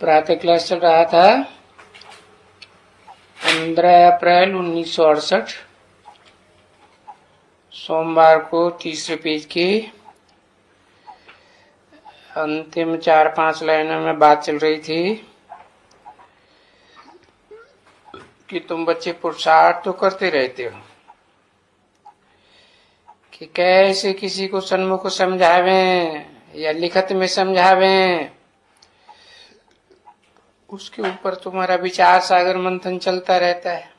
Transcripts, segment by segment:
प्रातः क्लास चल रहा था 15 अप्रैल 1968 सोमवार को तीसरे पेज की अंतिम 4-5 लाइनों में बात चल रही थी कि तुम बच्चे पुरुषार्थ तो करते रहते हो कि कैसे किसी को सन्मुख समझावें या लिखत में समझावें, उसके ऊपर तुम्हारा विचार सागर मंथन चलता रहता है।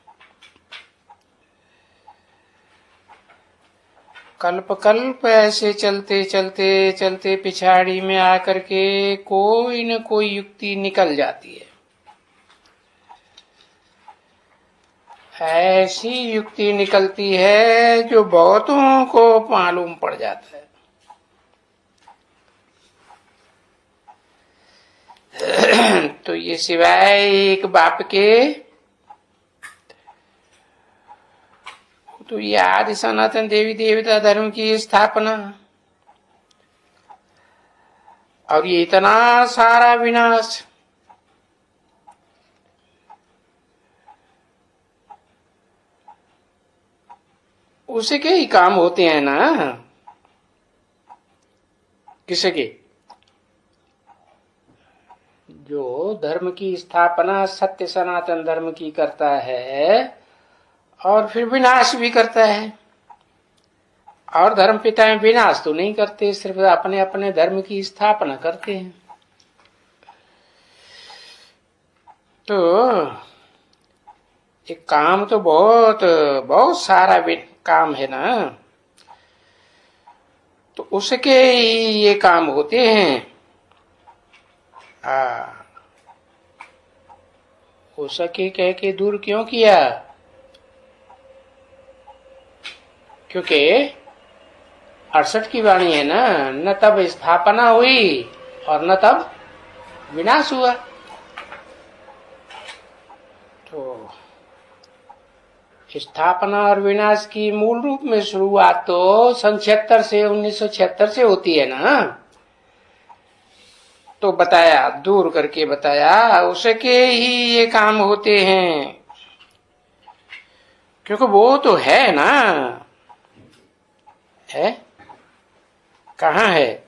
कल्प कल्प ऐसे चलते चलते चलते पिछाड़ी में आकर के कोई न कोई युक्ति निकल जाती है। ऐसी युक्ति निकलती है जो बहुतों को मालूम पड़ जाता है। तो ये सिवाय एक बाप के तो ये आदि सनातन देवी देवता धर्म की स्थापना और ये इतना सारा विनाश, उसी के ही काम होते हैं ना। किसके? जो धर्म की स्थापना सत्य सनातन धर्म की करता है और फिर विनाश भी करता है। और धर्म पिता में विनाश तो नहीं करते, सिर्फ अपने अपने धर्म की स्थापना करते हैं। तो एक काम तो बहुत बहुत सारा काम है ना, तो उसके ये काम होते हैं। हो सके कह के दूर क्यों किया? क्योंकि 68 की वाणी है ना, न तब स्थापना हुई और न तब विनाश हुआ। तो स्थापना और विनाश की मूल रूप में शुरुआत तो सन 76 से 1976 से होती है ना। तो बताया, दूर करके बताया, उसके ही ये काम होते हैं। क्योंकि वो तो है ना, है कहाँ है?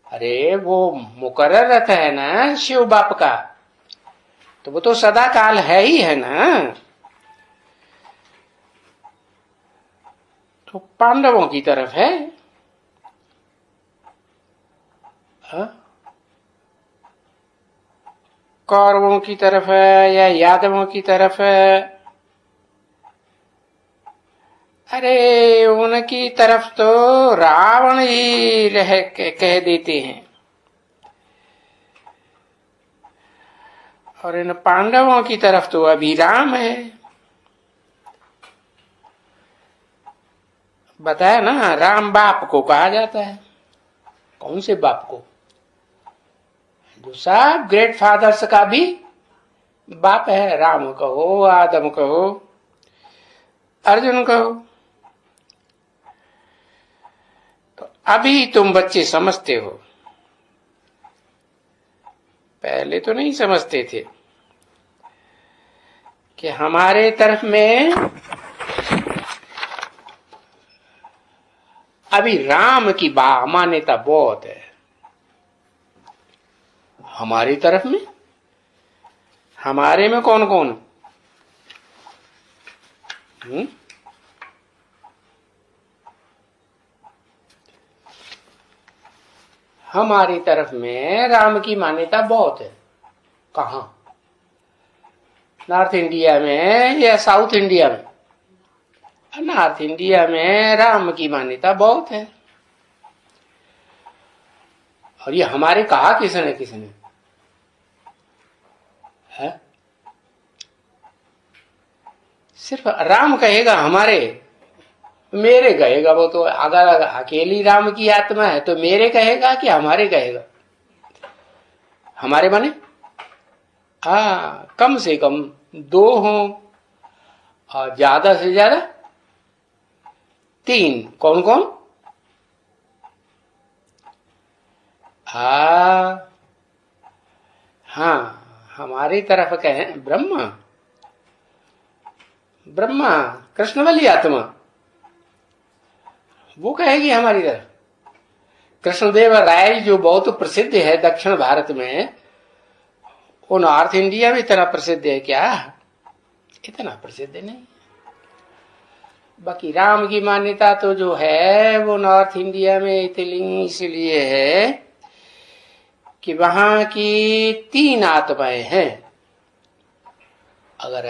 अरे वो मुकर्रर रहता है ना शिव बाप का, तो वो तो सदा काल है ही है ना। तो पांडवों की तरफ है, कौरवों की तरफ है या यादवों की तरफ है? अरे उनकी तरफ तो रावण ही कह देते हैं, और इन पांडवों की तरफ तो अभी राम है। बताया ना, राम बाप को कहा जाता है। कौन से बाप को? जो सब ग्रेट फादर्स का भी बाप है। राम कहो, आदम कहो, अर्जुन कहो। तो अभी तुम बच्चे समझते हो, पहले तो नहीं समझते थे कि हमारे तरफ में अभी राम की मान्यता बहुत है। हमारी तरफ में, हमारे में कौन कौन? हमारी तरफ में राम की मान्यता बहुत है। कहाँ? नॉर्थ इंडिया में या साउथ इंडिया में? नॉर्थ इंडिया में राम की मान्यता बहुत है। और ये हमारे कहा किसने किसने है? सिर्फ राम कहेगा हमारे, मेरे कहेगा। वो तो अगर अकेली राम की आत्मा है तो मेरे कहेगा कि हमारे कहेगा? हमारे माने कम से कम 2 हो और ज्यादा से ज्यादा 3। कौन कौन? हाँ, हमारी तरफ कहें ब्रह्मा, ब्रह्मा कृष्ण वाली आत्मा, वो कहेगी हमारी तरफ। कृष्णदेव राय जो बहुत प्रसिद्ध है दक्षिण भारत में, वो नॉर्थ इंडिया में इतना प्रसिद्ध है क्या? इतना प्रसिद्ध नहीं। बाकी राम की मान्यता तो जो है वो नॉर्थ इंडिया में इसलिए है कि वहां की 3 आत्माएं हैं। अगर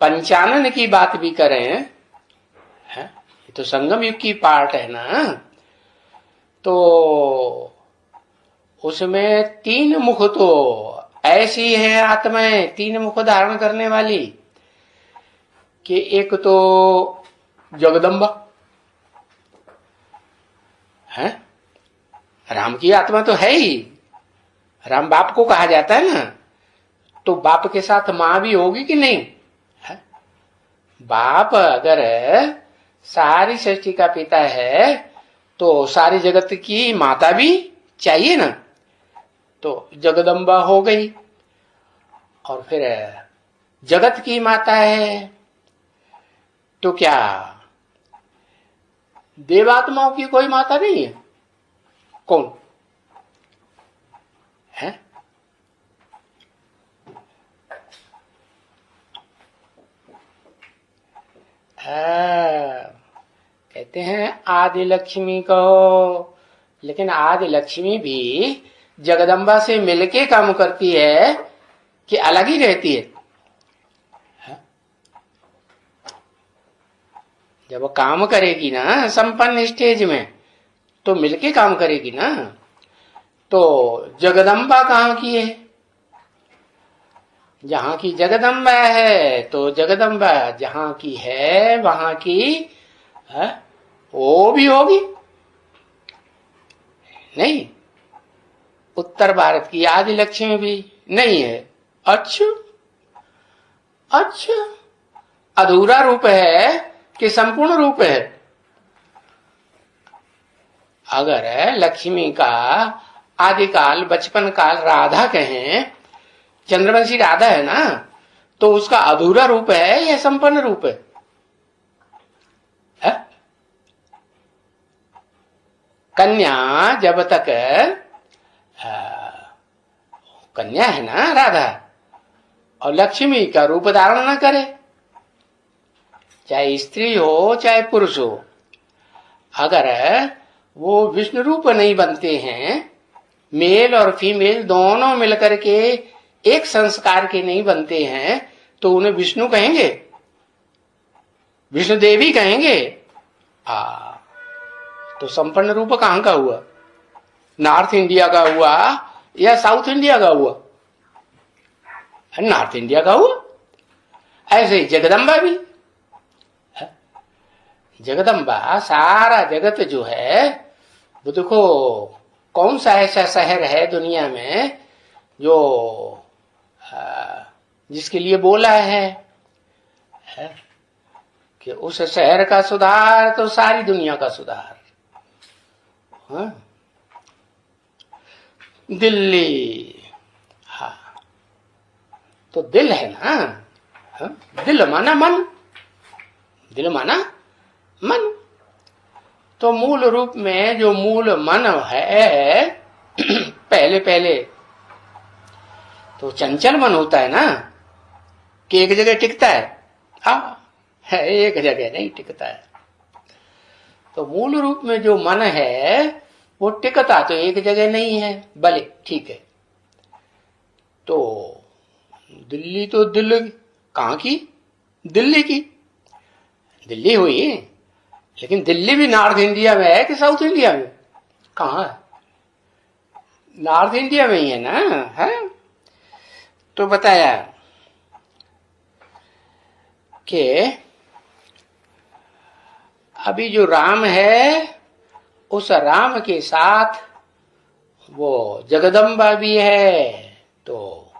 पंचानन की बात भी करें, है? ये तो संगम युग की पार्ट है ना, तो उसमें 3 मुख तो ऐसी है आत्माएं, 3 मुख धारण करने वाली, कि एक तो जगदम्बा है, राम की आत्मा तो है ही, राम बाप को कहा जाता है ना, तो बाप के साथ मां भी होगी कि नहीं है? बाप अगर सारी सृष्टि का पिता है तो सारी जगत की माता भी चाहिए ना, तो जगदम्बा हो गई। और फिर जगत की माता है, तो क्या देवात्माओं की कोई माता नहीं है? कौन है? कहते हैं आदि लक्ष्मी कहो, लेकिन आदि लक्ष्मी भी जगदम्बा से मिलके काम करती है कि अलग ही रहती है? जब वो काम करेगी ना संपन्न स्टेज में, तो मिलके काम करेगी ना। तो जगदम्बा कहाँ की है? जहां की जगदम्बा है, तो जगदम्बा जहां की है वहां की है, वो भी होगी नहीं? उत्तर भारत की आदि लक्ष्मी भी नहीं है। अच्छा, अच्छा, अधूरा रूप है कि संपूर्ण रूप है? अगर लक्ष्मी का आदिकाल बचपन काल राधा कहें, चंद्रवंशी राधा है ना, तो उसका अधूरा रूप है या संपन्न रूप है? कन्या जब तक कन्या है ना राधा, और लक्ष्मी का रूप धारण न करे, चाहे स्त्री हो चाहे पुरुष हो, अगर वो विष्णु रूप नहीं बनते हैं, मेल और फीमेल दोनों मिलकर के एक संस्कार के नहीं बनते हैं, तो उन्हें विष्णु कहेंगे? विष्णु देवी कहेंगे? तो संपन्न रूप कहां का हुआ? नॉर्थ इंडिया का हुआ या साउथ इंडिया का हुआ? नॉर्थ इंडिया का हुआ। ऐसे ही जगदम्बा भी, जगदम्बा सारा जगत जो है, वो देखो कौन सा ऐसा शहर है दुनिया में जो जिसके लिए बोला है कि उस शहर का सुधार तो सारी दुनिया का सुधार। हाँ? दिल्ली, हाँ, तो दिल है ना, हाँ? दिल माना मन, दिल माना मन, तो मूल रूप में जो मूल मन है पहले पहले तो चंचल मन होता है ना, कि एक जगह टिकता है? है, एक जगह नहीं टिकता है। तो मूल रूप में जो मन है वो टिकता तो एक जगह नहीं है, भले ठीक है। तो दिल्ली तो दिल्ली कहाँ की? दिल्ली की, दिल्ली हुई, लेकिन दिल्ली भी नॉर्थ इंडिया में है कि साउथ इंडिया में? कहाँ है? नॉर्थ इंडिया में ही है ना, है? तो बताया कि अभी जो राम है, उस राम के साथ वो जगदम्बा भी है, तो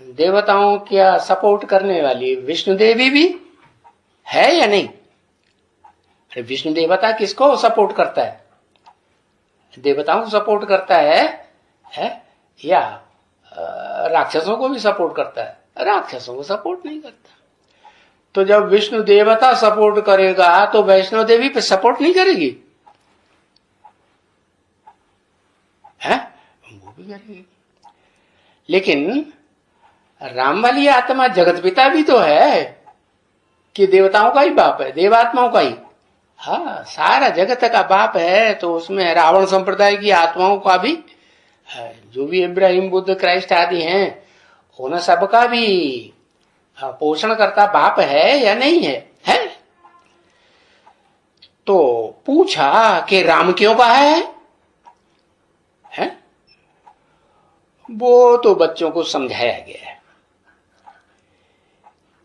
देवताओं क्या सपोर्ट करने वाली विष्णु देवी भी है या नहीं? अरे विष्णु देवता किसको सपोर्ट करता है? देवताओं को सपोर्ट करता है या राक्षसों को भी सपोर्ट करता है? राक्षसों को सपोर्ट नहीं करता। तो जब विष्णु देवता सपोर्ट करेगा तो वैष्णो देवी पे सपोर्ट नहीं करेगी? है, वो भी करेगी। लेकिन राम वाली आत्मा जगत पिता भी तो है कि देवताओं का ही बाप है, देवात्माओं का ही। हाँ, सारा जगत का बाप है। तो उसमें रावण संप्रदाय की आत्माओं का भी है, जो भी इब्राहिम, बुद्ध, क्राइस्ट आदि हैं, उन सबका भी पोषण करता बाप है या नहीं है? तो पूछा कि राम क्यों कहा है? वो तो बच्चों को समझाया गया है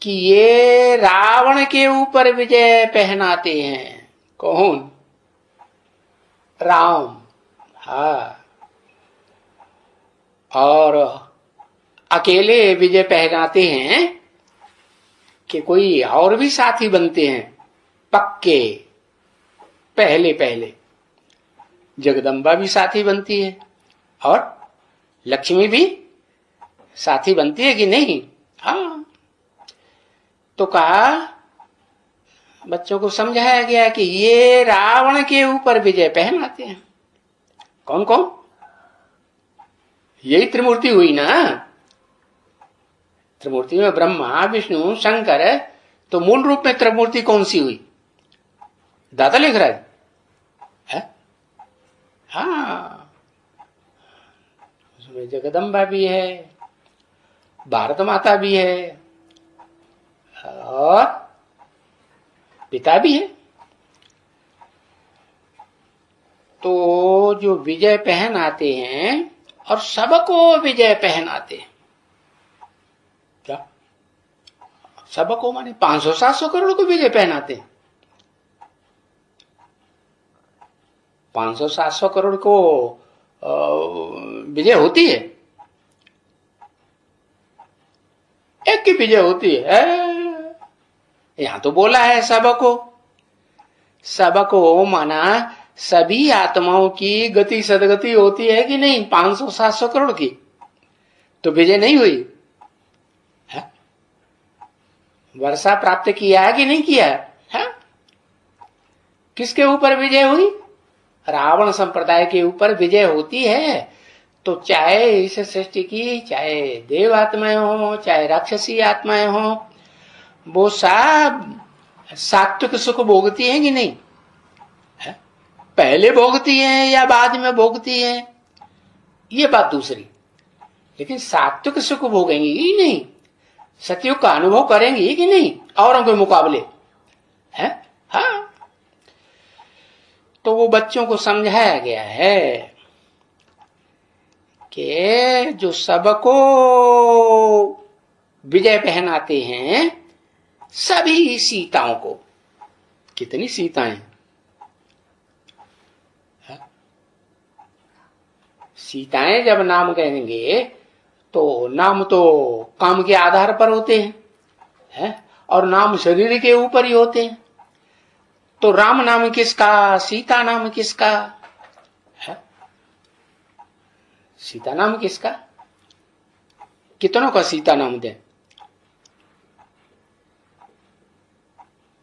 कि ये रावण के ऊपर विजय पहनाते हैं। कौन? राम। हाँ, और अकेले विजय पहनाते हैं कि कोई और भी साथी बनते हैं पक्के। पहले जगदम्बा भी साथी बनती है और लक्ष्मी भी साथी बनती है कि नहीं? हाँ। तो कहा, बच्चों को समझाया गया कि ये रावण के ऊपर विजय पहनाते हैं। कौन कौन? यही त्रिमूर्ति हुई ना। त्रिमूर्ति में ब्रह्मा, विष्णु, शंकर। तो मूल रूप में त्रिमूर्ति कौन सी हुई? दाता लिख रहा है? हाँ, उसमें जगदम्बा भी है, भारत माता भी है और पिता भी है। तो जो विजय पहनाते हैं और सबको विजय पहनाते हैं। क्या सबको? माने 500-700 करोड़ को विजय पहनाते हैं। 500-700 करोड़ को विजय होती है? एक की विजय होती है? यहां तो बोला है सबको माना सभी आत्माओं की गति सदगति होती है कि नहीं? 500-700 करोड़ की तो विजय नहीं हुई है? वर्षा प्राप्त किया है कि नहीं किया है? किसके ऊपर विजय हुई? रावण संप्रदाय के ऊपर विजय होती है। तो चाहे इस सृष्टि की, चाहे देव आत्माएं हो, चाहे राक्षसी आत्माएं हो, वो सब सात्विक सुख भोगती हैं कि नहीं? है? पहले भोगती हैं या बाद में भोगती हैं, ये बात दूसरी। लेकिन सात्विक सुख भोगेंगी कि नहीं? सतयुग का अनुभव करेंगी कि नहीं औरों के मुकाबले? है? हाँ। तो वो बच्चों को समझाया गया है कि जो सबको विजय पहनाते हैं, सभी सीताओं को। कितनी सीताएं? सीताएं जब नाम कहेंगे तो नाम तो काम के आधार पर होते हैं और नाम शरीर के ऊपर ही होते हैं। तो राम नाम किसका, सीता नाम किसका है? सीता नाम किसका? कितनों का सीता नाम दे?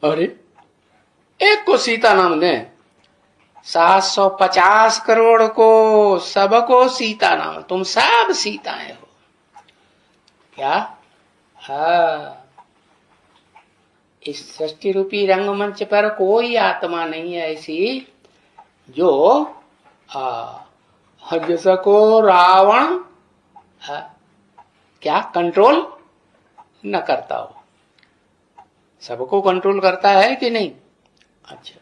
अरे एक को सीता नाम दे, 750 करोड़ को सबको सीता नाम। तुम सब सीताएं हो क्या? हाँ, इस सृष्टि रूपी रंगमंच पर कोई आत्मा नहीं है ऐसी जो जिसको रावण क्या कंट्रोल न करता हो। सबको कंट्रोल करता है कि नहीं? अच्छा,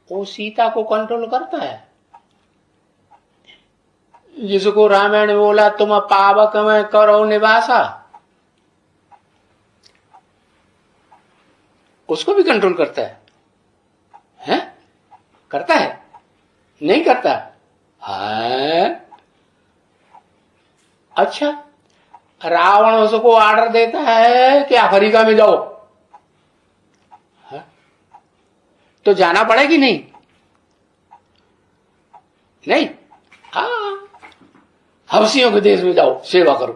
वो सीता को कंट्रोल करता है। जिसको रामायण में बोला तुम पावक में करो निवासा, उसको भी कंट्रोल करता है? करता है? नहीं करता है? अच्छा, रावण उसको ऑर्डर देता है कि अफ्रीका में जाओ, तो जाना पड़ेगी नहीं? नहीं? हाँ, हवसियों के देश में जाओ, सेवा करो।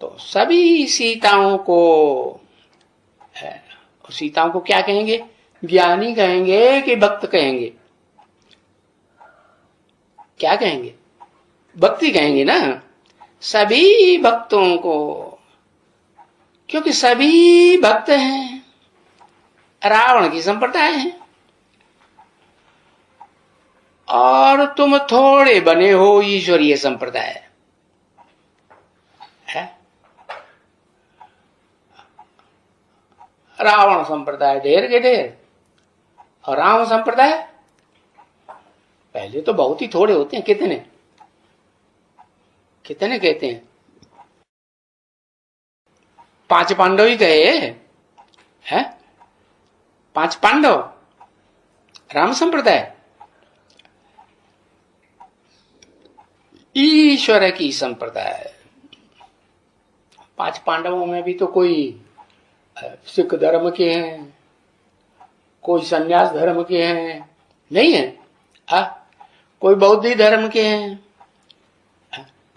तो सभी सीताओं को, सीताओं को क्या कहेंगे? ज्ञानी कहेंगे कि भक्त कहेंगे? क्या कहेंगे? भक्ति कहेंगे ना। सभी भक्तों को, क्योंकि सभी भक्त हैं। रावण की संप्रदाय है और तुम थोड़े बने हो ईश्वरीय संप्रदाय है। रावण संप्रदाय ढेर के ढेर और राम संप्रदाय पहले तो बहुत ही थोड़े होते हैं। कितने कितने कहते हैं? 5 पांडव ही गए हैं। 5 पांडव राम संप्रदाय। ईश्वर की संप्रदाय। 5 पांडवों में भी तो कोई सिख धर्म के हैं, कोई संन्यास धर्म के हैं, नहीं है? कोई बौद्ध धर्म के हैं,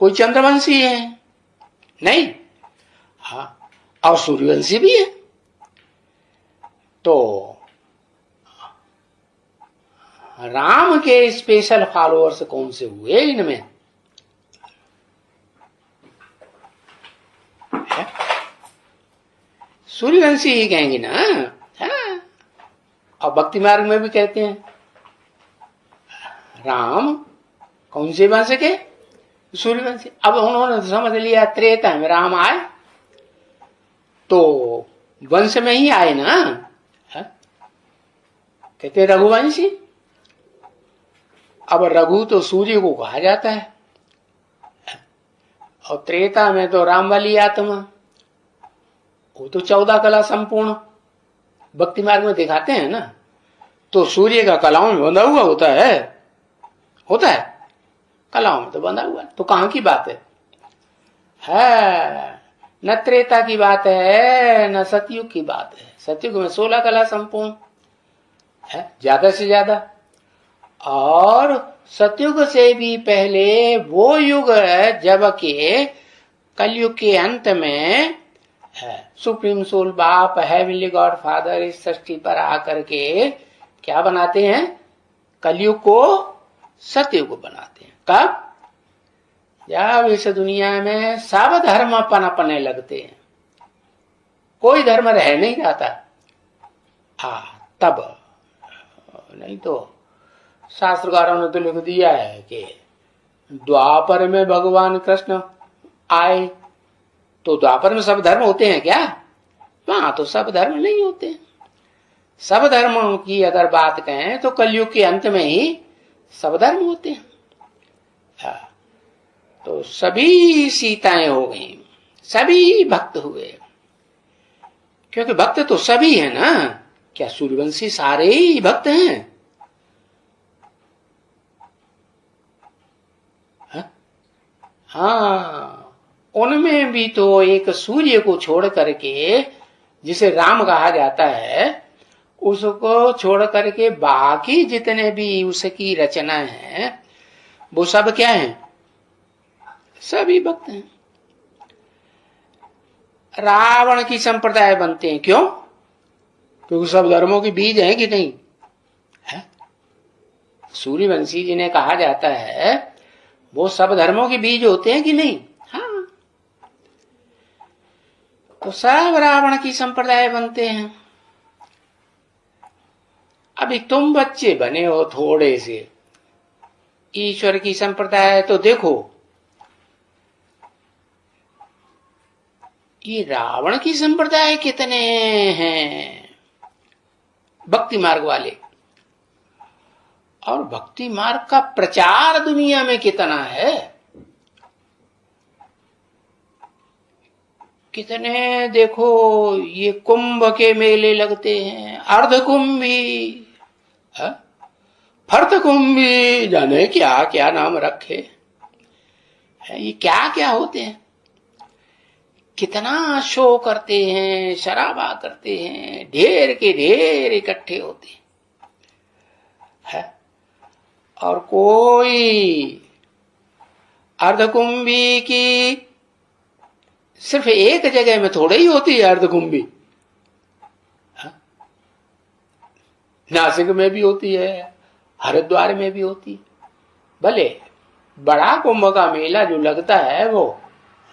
कोई चंद्रवंशी है, नहीं? हाँ, और सूर्यवंशी भी है। तो राम के स्पेशल फॉलोअर्स कौन से हुए इनमें? सूर्यवंशी ही कहेंगे ना। हाँ, और भक्ति मार्ग में भी कहते हैं राम कौन से वंश के? सूर्यवंशी। अब उन्होंने समझ लिया त्रेता में राम आए तो वंश में ही आए ना। कहते रघुवंशी। अब रघु तो सूर्य को कहा जाता है और त्रेता में तो राम वाली आत्मा, वो तो 14 कला संपूर्ण भक्ति मार्ग में दिखाते हैं ना। तो सूर्य का कलाओं में बंधा हुआ होता है कलाओं में तो बंधा हुआ। तो कहां की बात है? न त्रेता की बात है न सतयुग की बात है। सतयुग में 16 कला संपूर्ण है, ज्यादा से ज्यादा। और सतयुग से भी पहले वो युग है जब के कलयुग के अंत में सुप्रीम सोल बाप हेवनली गॉड फादर इस सृष्टि पर आकर के क्या बनाते हैं? कलयुग को सतयुग बनाते हैं। कब? जब इस दुनिया में सब धर्म पनपने लगते हैं, कोई धर्म रह नहीं जाता। तब नहीं तो शास्त्रकारों ने तो लिख दिया है कि द्वापर में भगवान कृष्ण आए। तो द्वापर में सब धर्म होते हैं क्या? वहां तो सब धर्म नहीं होते। सब धर्मों की अगर बात कहें तो कलयुग के अंत में ही सब धर्म होते हैं। तो सभी सीताएं हो गई, सभी भक्त हुए, क्योंकि भक्त तो सभी है ना। क्या सूर्यवंशी सारे ही भक्त हैं? हाँ, उनमें भी तो एक सूर्य को छोड़ करके, जिसे राम कहा जाता है, उसको छोड़ करके बाकी जितने भी उसकी रचना है वो सब क्या है? सभी भक्त हैं। रावण की संप्रदाय बनते हैं, क्यों? क्योंकि सब धर्मों के बीज हैं कि नहीं है? सूर्यवंशी जिन्हें कहा जाता है वो सब धर्मों के बीज होते हैं कि नहीं? हाँ, तो सब रावण की संप्रदाय बनते हैं। अभी तुम बच्चे बने हो थोड़े से ईश्वर की संप्रदाय, तो देखो ये रावण की संप्रदाय कितने हैं भक्ति मार्ग वाले, और भक्ति मार्ग का प्रचार दुनिया में कितना है। कितने देखो ये कुंभ के मेले लगते हैं, अर्ध कुंभी, फर्त कुंभी, जाने क्या क्या नाम रखे हैं। ये क्या क्या होते हैं, कितना शो करते हैं, शराबा करते हैं, ढेर के ढेर इकट्ठे होते हैं। और कोई अर्धकुंभी की सिर्फ एक जगह में थोड़ा ही होती है अर्धकुंभी, नासिक में भी होती है, हरिद्वार में भी होती है। भले बड़ा कुंभ का मेला जो लगता है वो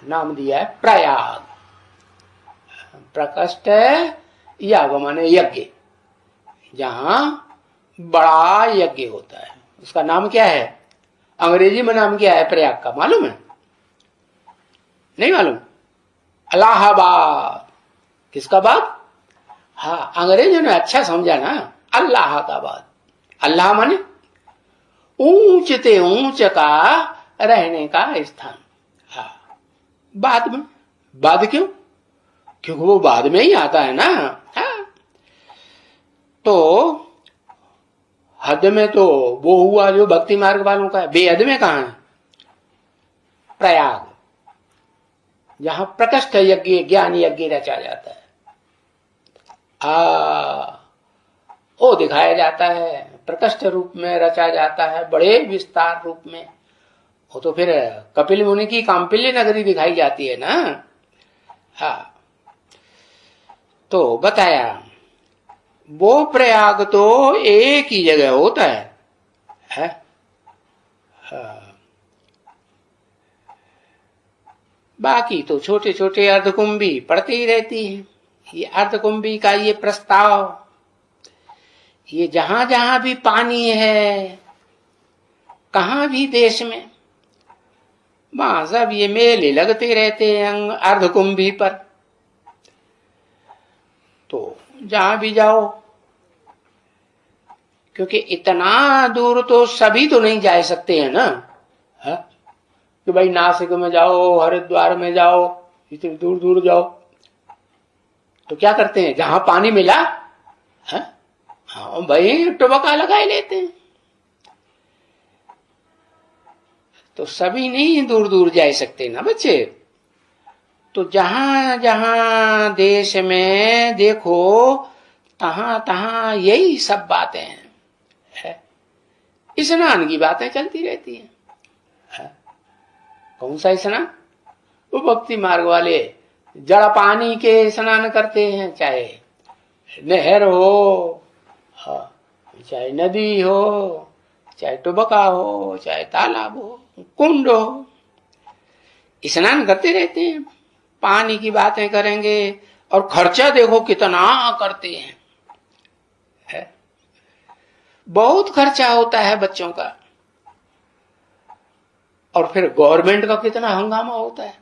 नाम दिया है प्रयाग। प्रकष्ट याग माने यज्ञ, जहां बड़ा यज्ञ होता है, उसका नाम क्या है? अंग्रेजी में नाम क्या है प्रयाग का, मालूम है? नहीं मालूम? इलाहाबाद। किसका बाद? हाँ, अंग्रेजों ने अच्छा समझा ना, अल्लाह का बाद। अल्लाह माने ऊंच ते ऊंच का रहने का स्थान। हाँ, बाद में। बाद क्यों? क्योंकि वो बाद में ही आता है ना। हाँ, तो हद में तो वो हुआ जो भक्ति मार्ग वालों का है, बेहद में कहां है? प्रयाग, जहां प्रकष्ट यज्ञ ज्ञान यज्ञ रचा जाता है, वो दिखाया जाता है, प्रकष्ट रूप में रचा जाता है, बड़े विस्तार रूप में। वो तो फिर कपिल मुनि की काम्पिल्य नगरी दिखाई जाती है ना। हाँ, तो बताया वो प्रयाग तो एक ही जगह होता है? हाँ। बाकी तो छोटे छोटे अर्धकुंभी पड़ते ही रहती हैं। ये अर्धकुंभी का ये प्रस्ताव, ये जहां जहां भी पानी है, कहां भी देश में, वहां सब ये मेले लगते रहते हैं अर्धकुंभी पर। तो जहां भी जाओ, क्योंकि इतना दूर तो सभी तो नहीं जा सकते हैं ना। है? कि भाई नासिक में जाओ, हरिद्वार में जाओ, इतनी दूर दूर जाओ, तो क्या करते हैं? जहां पानी मिला, है? हाँ भाई, टुबका लगा ही लेते हैं। तो सभी नहीं दूर दूर जा सकते ना बच्चे। तो जहां जहां देश में देखो, तहां तहां यही सब बातें हैं। स्नान की बातें चलती रहती हैं। कौन सा स्नान? वो भक्ति मार्ग वाले जड़ पानी के स्नान करते हैं, चाहे नहर हो, चाहे नदी हो, चाहे टुबका हो, चाहे तालाब हो, कुंड हो, स्नान करते रहते हैं। पानी की बातें करेंगे, और खर्चा देखो कितना करते हैं। बहुत खर्चा होता है बच्चों का, और फिर गवर्नमेंट का कितना हंगामा होता है।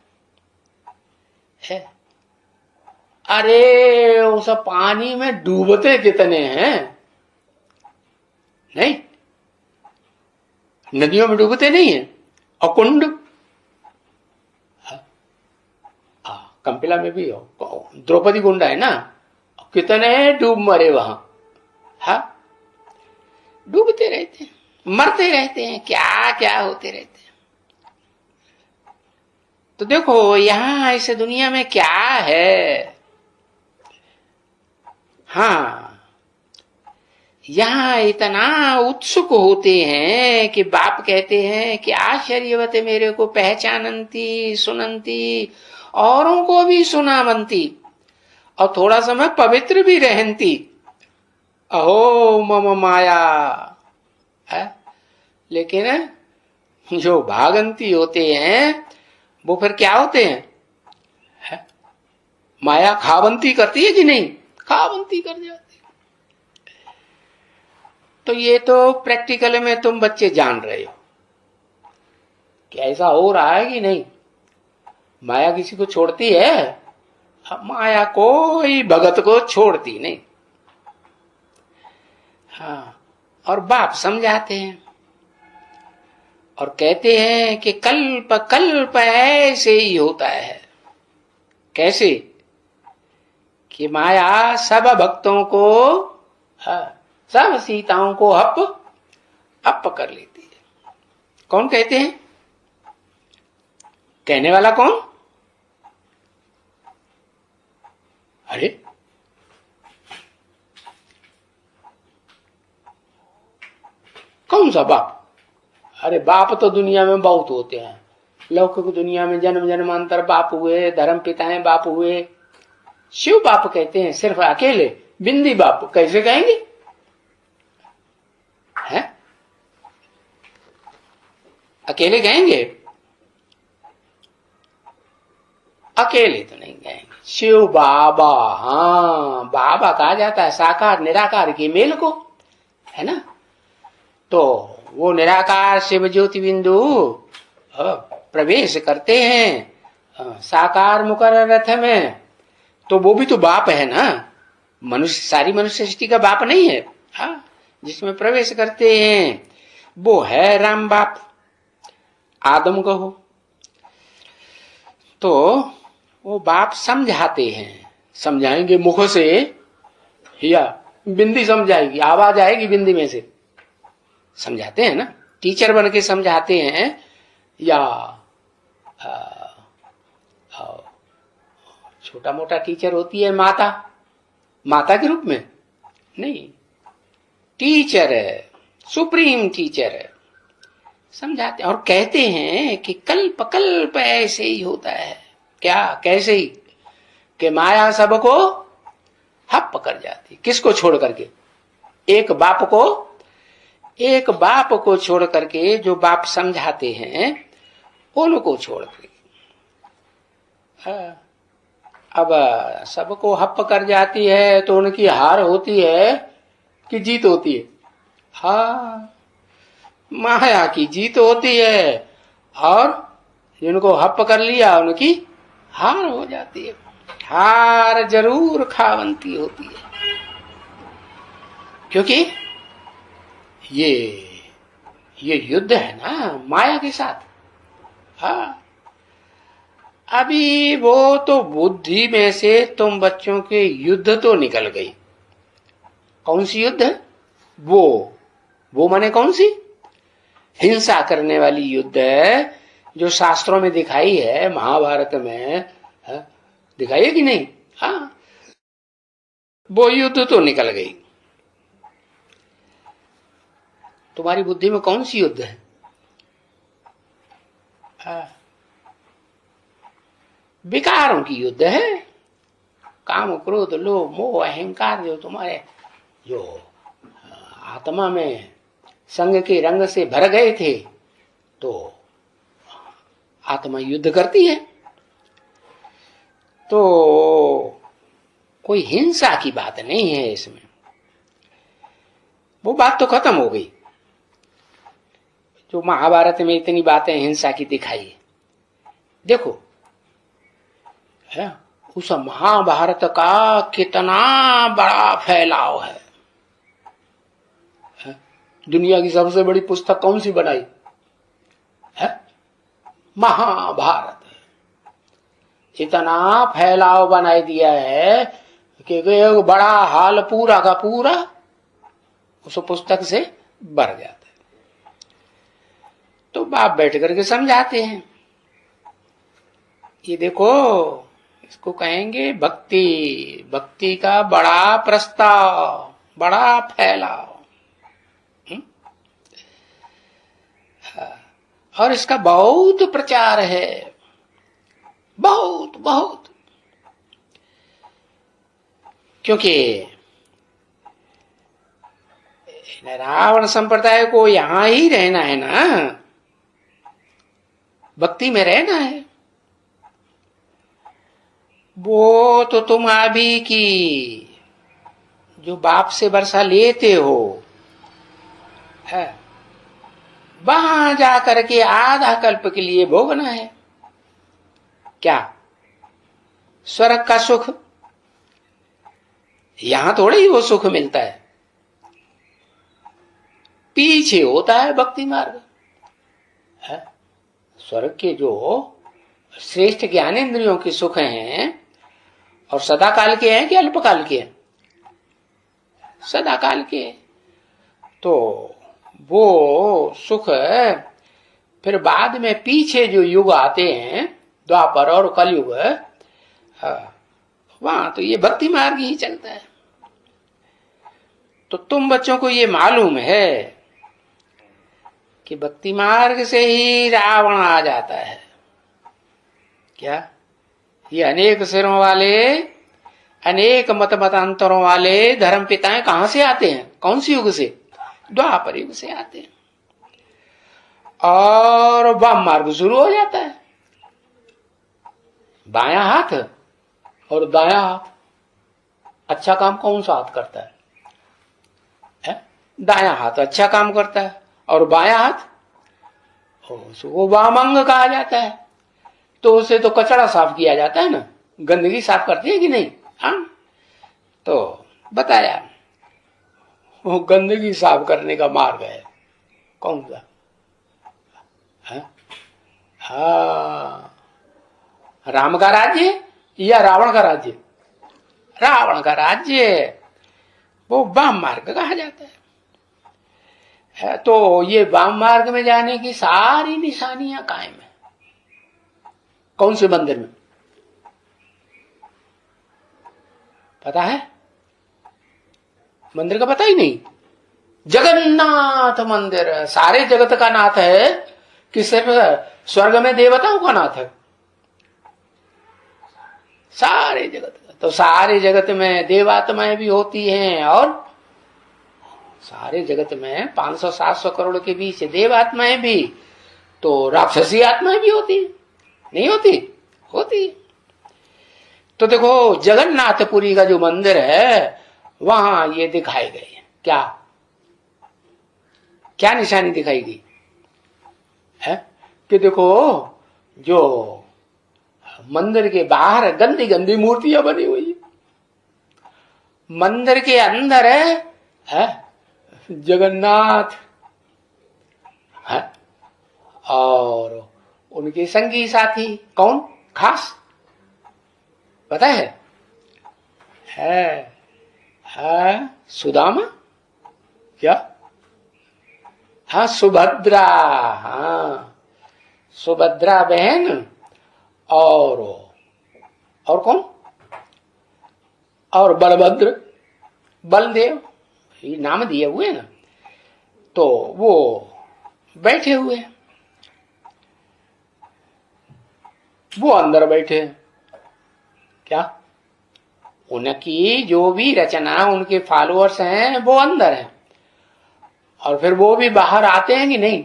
अरे उस पानी में डूबते कितने हैं, नहीं? नदियों में डूबते नहीं है। और कुंड, कंपिला में भी हो, द्रौपदी कुंड है ना, कितने डूब मरे वहां। हाँ, डूबते रहते हैं, मरते रहते हैं, क्या क्या होते रहते हैं। तो देखो यहां इस दुनिया में क्या है। हाँ, यहां इतना उत्सुक होते हैं कि बाप कहते हैं कि आश्चर्यवत मेरे को पहचानती सुनंती, औरों को भी सुनावंती, और थोड़ा समय पवित्र भी रहती। अहो मम माया है। लेकिन जो भागंती होते हैं वो फिर क्या होते हैं? है? माया खावंती करती है कि नहीं? खावंती कर जाती। तो ये तो प्रैक्टिकल में तुम बच्चे जान रहे हो कि ऐसा हो रहा है कि नहीं। माया किसी को छोड़ती है? माया कोई भगत को छोड़ती नहीं। हाँ, और बाप समझाते हैं और कहते हैं कि कल्प कल्प ऐसे ही होता है। कैसे? कि माया सब भक्तों को, सब सीताओं को अप कर लेती है। कौन कहते हैं? कहने वाला कौन? अरे कौन सा बाप? अरे बाप तो दुनिया में बहुत होते हैं। लौकिक दुनिया में जन्म जन्मांतर बाप हुए, धर्म पिताएं बाप हुए, शिव बाप कहते हैं सिर्फ अकेले। बिंदी बाप कैसे कहेंगे? हैं? अकेले कहेंगे? अकेले तो नहीं कहेंगे। शिव बाबा, हाँ बाबा कहा जाता है साकार निराकार के मेल को, है ना। तो वो निराकार शिव ज्योति बिंदु प्रवेश करते हैं साकार मुकर्रर रथ में, तो वो भी तो बाप है ना। मनुष्य, सारी मनुष्य सृष्टि का बाप नहीं है। हाँ, जिसमें प्रवेश करते हैं वो है राम बाप, आदम कहो। तो वो बाप समझाते हैं, समझाएंगे मुख से या बिंदी समझाएगी, आवाज आएगी बिंदी में से, समझाते हैं ना। टीचर बन के समझाते हैं या छोटा मोटा टीचर होती है माता, माता के रूप में नहीं, टीचर है, सुप्रीम टीचर है, समझाते हैं और कहते हैं कि कल्प कल्प ऐसे ही होता है। क्या? कैसे ही? कि माया सबको हप कर जाती। किसको छोड़ करके? एक बाप को, एक बाप को छोड़ करके, जो बाप समझाते हैं उनको छोड़ करके। अब सबको हप कर जाती है तो उनकी हार होती है कि जीत होती है? हाँ, माया की जीत होती है और जिनको हप कर लिया उनकी हार हो जाती है। हार जरूर खावंती होती है, क्योंकि ये युद्ध है ना माया के साथ। हाँ, अभी वो तो बुद्धि में से तुम बच्चों के युद्ध तो निकल गई। कौन सी युद्ध है वो माने कौन सी? हिंसा करने वाली युद्ध है, जो शास्त्रों में दिखाई है, महाभारत में है? दिखाई है कि नहीं? हाँ, वो युद्ध तो निकल गई। तुम्हारी बुद्धि में कौन सी युद्ध है? हाँ, विकारों की युद्ध है। काम क्रोध लोभ मोह अहंकार जो तुम्हारे जो आत्मा में संग के रंग से भर गए थे, तो आत्मा युद्ध करती है। तो कोई हिंसा की बात नहीं है इसमें, वो बात तो खत्म हो गई। जो महाभारत में इतनी बातें हिंसा की दिखाई, देखो है उस महाभारत का कितना बड़ा फैलाव है। दुनिया की सबसे बड़ी पुस्तक कौन सी बनाई है? महाभारत। इतना फैलाव बनाई दिया है कि एक बड़ा हाल पूरा का पूरा उस पुस्तक से भर जाता है। तो बाप बैठ करके समझाते हैं, ये देखो इसको कहेंगे भक्ति। भक्ति का बड़ा प्रस्ताव, बड़ा फैलाव, और इसका बहुत प्रचार है, बहुत बहुत। क्योंकि रावण संप्रदाय को यहां ही रहना है ना, भक्ति में रहना है। वो तो तुम अभी की जो बाप से वर्षा लेते हो है, वहां जाकर के आधा कल्प के लिए भोगना है। क्या? स्वर्ग का सुख। यहां थोड़े ही वो सुख मिलता है, पीछे होता है भक्ति मार्ग है। स्वर्ग के जो श्रेष्ठ ज्ञानेंद्रियों के सुख हैं, और सदा काल के हैं कि अल्पकाल के हैं? सदा काल के। तो वो सुख फिर बाद में पीछे जो युग आते हैं, द्वापर और कलयुग, वहां तो ये भक्ति मार्ग ही चलता है। तो तुम बच्चों को ये मालूम है कि भक्ति मार्ग से ही रावण आ जाता है। क्या ये अनेक सिरों वाले, अनेक मतांतरों वाले धर्म पिताएं कहां से आते हैं? कौन सी युग से? द्वापर युग से आते हैं। और वाम मार्ग शुरू हो जाता है। बायां हाथ और दायां हाथ, अच्छा काम कौन सा हाथ करता है? दायां हाथ अच्छा काम करता है, और बायां हाथ वो वाम अंग कहा जाता है। तो उसे तो कचरा साफ किया जाता है ना, गंदगी साफ करती है कि नहीं? हाँ, तो बताया वो गंदगी साफ करने का मार्ग है। कौन सा? हाँ, राम का राज्य या रावण का राज्य? रावण का राज्य, वो वाम मार्ग कहा जाता है। तो ये वाम मार्ग में जाने की सारी निशानियां कायम है। कौन से मंदिर में? पता है? मंदिर का पता ही नहीं। जगन्नाथ मंदिर सारे जगत का नाथ है कि सिर्फ स्वर्ग में देवताओं का नाथ है? सारे जगत का। तो सारे जगत में देवात्माएं भी होती हैं, और सारे जगत में 500-700 करोड़ के बीच देवात्माएं भी, तो राक्षसी आत्माएं भी होती हैं। नहीं होती? होती। तो देखो जगन्नाथपुरी का जो मंदिर है वहां ये दिखाए गए। क्या क्या निशानी दिखाई गई है? कि देखो जो मंदिर के बाहर गंदी गंदी मूर्तियां बनी हुई है, मंदिर के अंदर है जगन्नाथ है, और उनके संगी साथी कौन? खास पता है? सुदामा? क्या? हाँ, सुभद्रा। हाँ, सुभद्रा बहन, और कौन? और बलभद्र, बलदेव, ये नाम दिए हुए ना। तो वो बैठे हुए, वो अंदर बैठे। क्या? उनकी जो भी रचना, उनके फॉलोअर्स हैं वो अंदर हैं, और फिर वो भी बाहर आते हैं कि नहीं?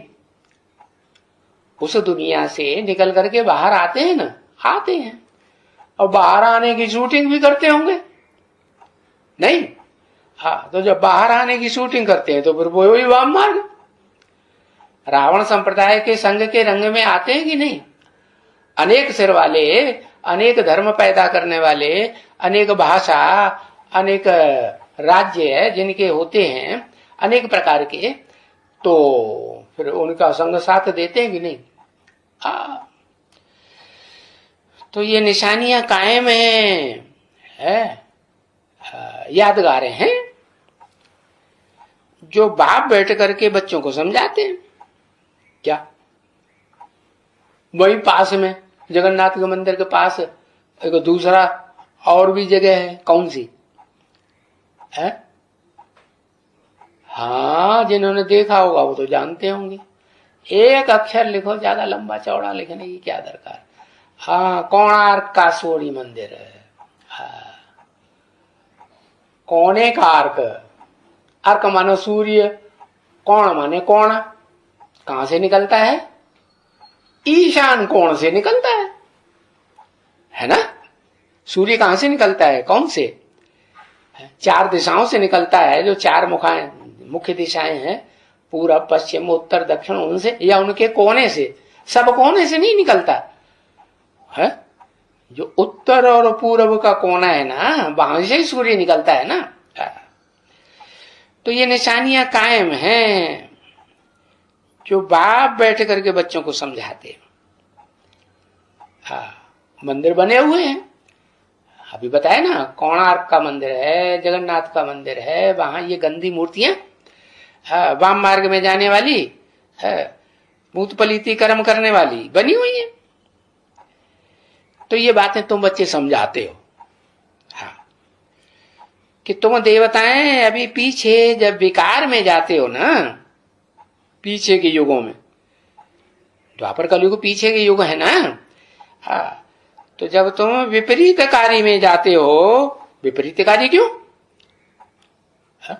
उस दुनिया से निकल करके बाहर आते हैं ना? आते हैं। और बाहर आने की शूटिंग भी करते होंगे, नहीं? हाँ, तो जब बाहर आने की शूटिंग करते हैं तो फिर वो ही वाम मार्ग, रावण संप्रदाय के संग के रंग में आते हैं कि नहीं? अनेक सिर वाले, अनेक धर्म पैदा करने वाले, अनेक भाषा, अनेक राज्य जिनके होते हैं, अनेक प्रकार के, तो फिर उनका संग साथ देते हैं कि नहीं? तो ये निशानियां कायम है, यादगार हैं, जो बाप बैठ करके बच्चों को समझाते हैं। क्या? वही पास में जगन्नाथ के मंदिर के पास एक दूसरा और भी जगह है। कौन सी है? हाँ, जिन्होंने देखा होगा वो तो जानते होंगे। एक अक्षर लिखो, ज्यादा लंबा चौड़ा लिखने की क्या दरकार। हाँ, कोणार्क का सूर्य मंदिर है। हाँ, कोने का अर्क, अर्क मानो सूर्य, कोण माने कोण, कहां से निकलता है? ईशान कोण से निकलता है ना? सूर्य कहां से निकलता है? कौन से? 4 दिशाओं से निकलता है, जो 4 मुख्य दिशाएं हैं, पूरब, पश्चिम, उत्तर, दक्षिण, उनसे या उनके कोने से। सब कोने से नहीं निकलता है। जो उत्तर और पूरब का कोना है ना, वहां से ही सूर्य निकलता है ना। तो ये निशानियां कायम हैं, जो बाप बैठ करके बच्चों को समझाते। मंदिर बने हुए हैं, अभी बताया ना, कोणार्क का मंदिर है, जगन्नाथ का मंदिर है, वहां ये गंदी मूर्तियां वाम मार्ग में जाने वाली, भूत पलीती कर्म करने वाली बनी हुई है। तो ये बातें तुम बच्चे समझाते हो, कि तुम देवताएं अभी पीछे जब विकार में जाते हो ना, पीछे के युगों में, द्वापर कलयुग पीछे के युग है ना, हाँ, तो जब तुम विपरीत कार्य में जाते हो, विपरीत कार्य क्यों? हाँ?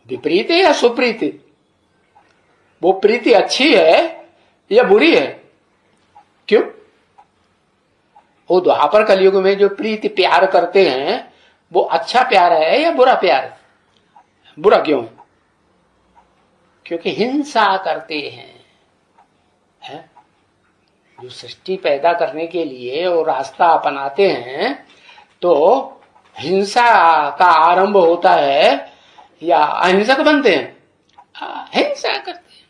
विपरीत है या सुप्रीत? वो प्रीति अच्छी है या बुरी है? क्यों? वो द्वापर कलयुग में जो प्रीति प्यार करते हैं वो अच्छा प्यार है या बुरा प्यार है? बुरा क्यों है? क्योंकि हिंसा करते हैं, है? जो सृष्टि पैदा करने के लिए वो रास्ता अपनाते हैं, तो हिंसा का आरंभ होता है या अहिंसक बनते हैं? हिंसा करते हैं।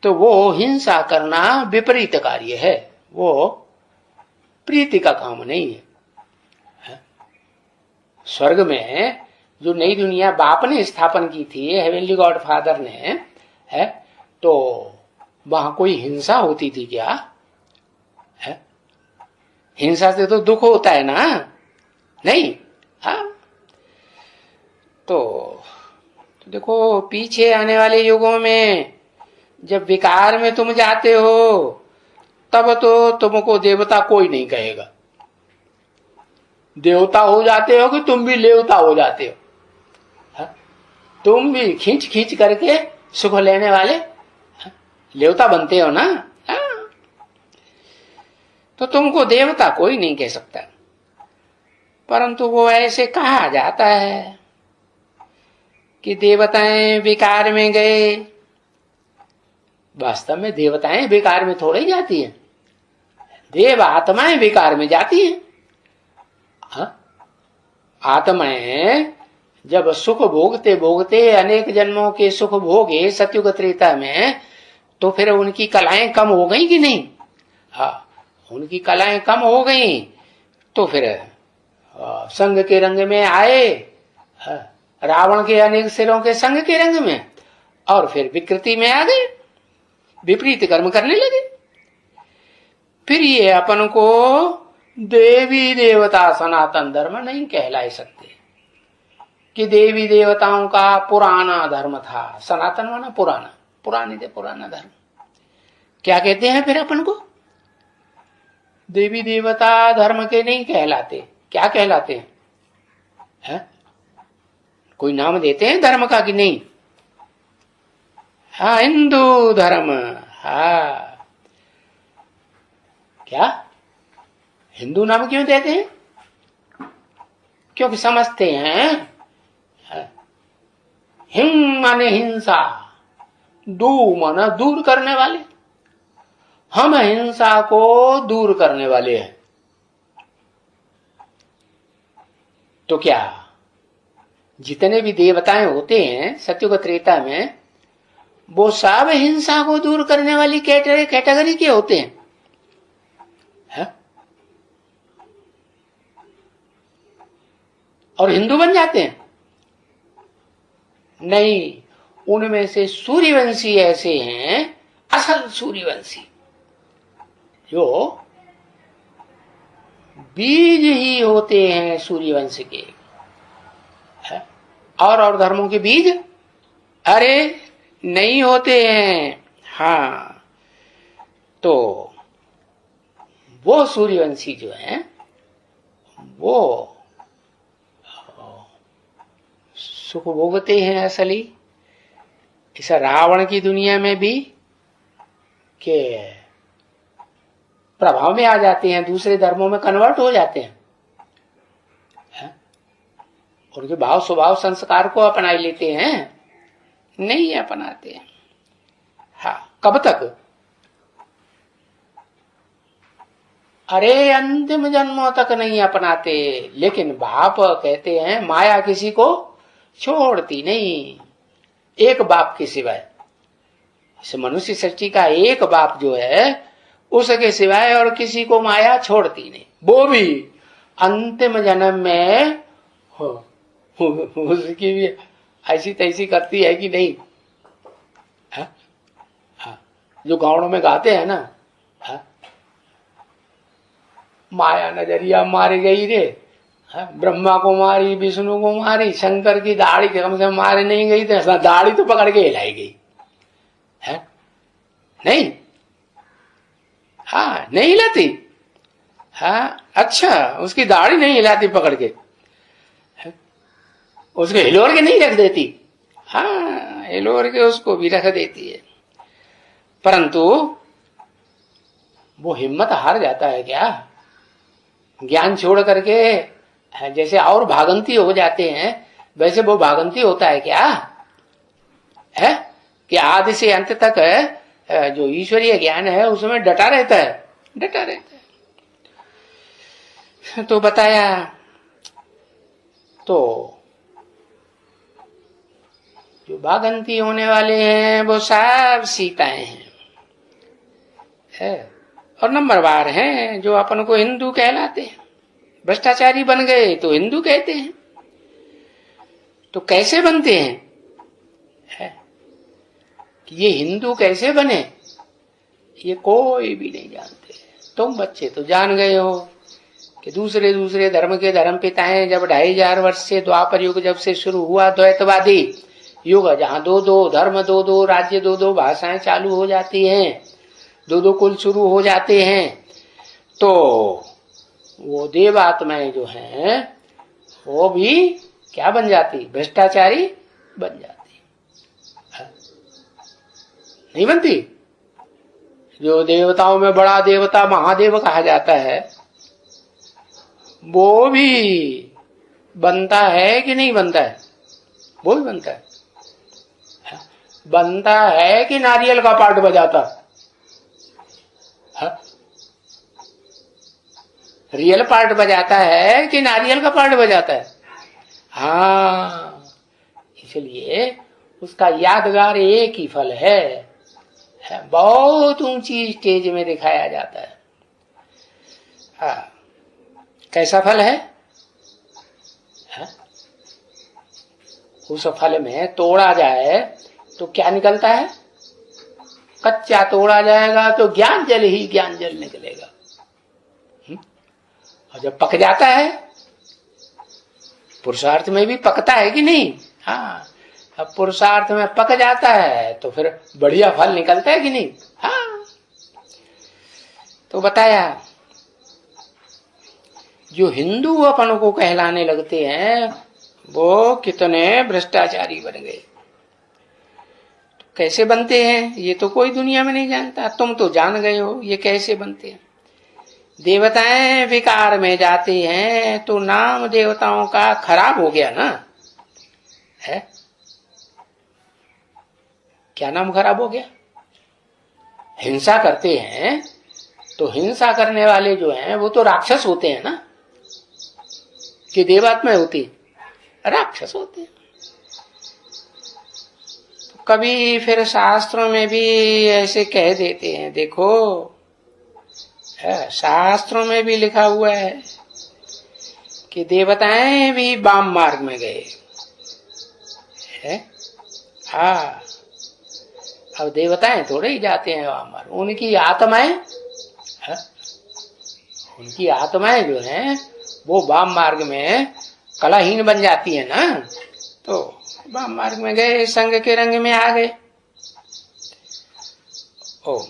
तो वो हिंसा करना विपरीत कार्य है, वो प्रीति का काम नहीं है। स्वर्ग में जो नई दुनिया बाप ने स्थापन की थी, हेवनली गॉड फादर ने, है, तो वहां कोई हिंसा होती थी क्या? है? हिंसा से तो दुख होता है ना, नहीं? हाँ, तो देखो पीछे आने वाले युगों में जब विकार में तुम जाते हो तब तो तुमको देवता कोई नहीं कहेगा। देवता हो जाते हो कि तुम भी लेवता हो जाते हो, हा? तुम भी खींच खींच करके सुख लेने वाले लेवता बनते हो ना, हा? तो तुमको देवता कोई नहीं कह सकता, परंतु वो ऐसे कहा जाता है कि देवताएं विकार में गए। वास्तव में देवताएं विकार में थोड़ी जाती हैं, देव आत्माएं विकार में जाती हैं। हाँ? आत्माएं जब सुख भोगते भोगते अनेक जन्मों के सुख भोगे सतयुग त्रेता में, तो फिर उनकी कलाएं कम हो गई कि नहीं? हाँ, उनकी कलाएं कम हो गई तो फिर संग के रंग में आए, रावण के अनेक सिरों के संग के रंग में, और फिर विकृति में आ गए, विपरीत कर्म करने लगे। फिर ये अपन को देवी देवता सनातन धर्म नहीं कहला सकते कि देवी देवताओं का पुराना धर्म था। सनातन माना पुराना, पुरानी से पुराना धर्म। क्या कहते हैं फिर अपन को? देवी देवता धर्म के नहीं कहलाते, क्या कहलाते हैं? है? कोई नाम देते हैं धर्म का कि नहीं? हाँ, हिंदू धर्म। हाँ, क्या हिंदू नाम क्यों देते हैं? क्योंकि समझते हैं हिम माने हिंसा, दू माना दूर करने वाले, हम हिंसा को दूर करने वाले हैं। तो क्या जितने भी देवताएं होते हैं सतयुग त्रेता में, वो सब हिंसा को दूर करने वाली कैटेगरी के होते हैं? है? और हिंदू बन जाते हैं? नहीं, उनमें से सूर्यवंशी ऐसे हैं, असल सूर्यवंशी, जो बीज ही होते हैं सूर्यवंश के। है? और धर्मों के बीज अरे नहीं होते हैं। हाँ, तो वो सूर्यवंशी जो है वो सुख भोगते हैं असली, इस रावण की दुनिया में भी के प्रभाव में आ जाते हैं, दूसरे धर्मों में कन्वर्ट हो जाते हैं, उनके भाव स्वभाव संस्कार को अपना लेते हैं? नहीं अपनाते हैं। हाँ, कब तक? अरे अंतिम जन्मों तक नहीं अपनाते, लेकिन बाप कहते हैं माया किसी को छोड़ती नहीं, एक बाप के सिवाय। इस मनुष्य सृष्टि का एक बाप जो है उसके सिवाय और किसी को माया छोड़ती नहीं, वो भी अंतिम जन्म में उसकी भी ऐसी तैसी करती है कि नहीं? हा? हा? जो गाँवों में गाते हैं ना, हा? माया नजरिया मारी गई रे, ब्रह्मा को मारी, विष्णु को मारी, शंकर की दाढ़ी कम से मारे नहीं गई, तो दाढ़ी तो पकड़ के हिलाई गई है, नहीं? हाँ, नहीं हिलाती। हाँ, अच्छा, उसकी दाढ़ी नहीं हिलाती पकड़ के, उसको हिलोर के नहीं रख देती। हाँ, हिलोर के उसको भी रख देती है, परंतु वो हिम्मत हार जाता है क्या? ज्ञान छोड़ करके जैसे और भागंती हो जाते हैं, वैसे वो भागंती होता है क्या? है कि आदि से अंत तक जो ईश्वरीय ज्ञान है उसमें डटा रहता है, डटा रहता है। तो बताया, तो जो भागंती होने वाले हैं वो सब सीताएं हैं, है? और नंबरवार हैं जो अपन को हिंदू कहलाते हैं, भ्रष्टाचारी बन गए तो हिंदू कहते हैं। तो कैसे बनते हैं, है? कि ये हिंदू कैसे बने, ये कोई भी नहीं जानते। तुम बच्चे तो जान गए हो कि दूसरे दूसरे धर्म के धर्म पिताएं जब 2500 वर्ष से द्वापर युग जब से शुरू हुआ, द्वैतवादी युग, जहां दो दो धर्म, दो दो राज्य, दो दो भाषाएं चालू हो जाती हैं, दो दो कुल शुरू हो जाते हैं, तो वो देव आत्माएं जो हैं वो भी क्या बन जाती? भ्रष्टाचारी बन जाती। नहीं बनती? जो देवताओं में बड़ा देवता महादेव कहा जाता है, वो भी बनता है कि नहीं बनता है? वो भी बनता है। बनता है कि नारियल का पार्ट बजाता है? रियल पार्ट बजाता है कि नारियल का पार्ट बजाता है? हाँ, इसलिए उसका यादगार एक ही फल है, बहुत ऊंची स्टेज में दिखाया जाता है। हाँ, कैसा फल है? उस फल में तोड़ा जाए तो क्या निकलता है? कच्चा तोड़ा जाएगा तो ज्ञान जल ही ज्ञान जल निकलेगा, और जब पक जाता है, पुरुषार्थ में भी पकता है कि नहीं? हाँ, अब पुरुषार्थ में पक जाता है तो फिर बढ़िया फल निकलता है कि नहीं? हाँ, तो बताया जो हिंदू अपन को कहलाने लगते हैं वो कितने भ्रष्टाचारी बन गए। तो कैसे बनते हैं ये तो कोई दुनिया में नहीं जानता, तुम तो जान गए हो ये कैसे बनते हैं। देवताएं विकार में जाते हैं तो नाम देवताओं का खराब हो गया ना, है? क्या नाम खराब हो गया? हिंसा करते हैं तो हिंसा करने वाले जो हैं वो तो राक्षस होते हैं ना, कि देवात्मा होती? राक्षस होते हैं। तो कभी फिर शास्त्रों में भी ऐसे कह देते हैं, देखो शास्त्रों में भी लिखा हुआ है कि देवताएं भी वाम मार्ग में गए है। हाँ, अब देवताएं थोड़े ही जाते हैं वाम मार्ग, उनकी आत्माएं, उनकी आत्माएं जो हैं वो वाम मार्ग में कलाहीन बन जाती है ना, तो वाम मार्ग में गए, संग के रंग में आ गए। ओम।